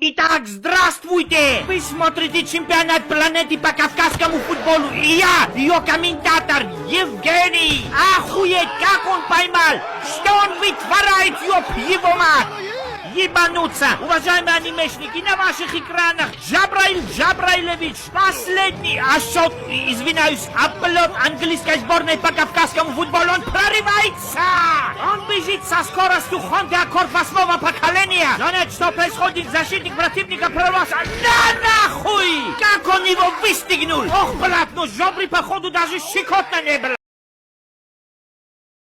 Итак, здравствуйте! Вы смотрите чемпионат планеты по кавказскому футболу. И я, ее комментатор Евгений. Охуеть, как он поймал! Что он вытворяет, ёб его мать! Ебануться! Уважаемые анимешники, на ваших экранах Джабраил Джабраилович, последний счет, извиняюсь, оплот английской сборной по кавказскому футболу, он прорывается! Он бежит со скоростью Honda Accord 8-го поколения! Но нет, что происходит? Защитник противника прорвался! На нахуй! Как он его выстегнул! Ох, блядь, ну жопри походу даже щекотно не было!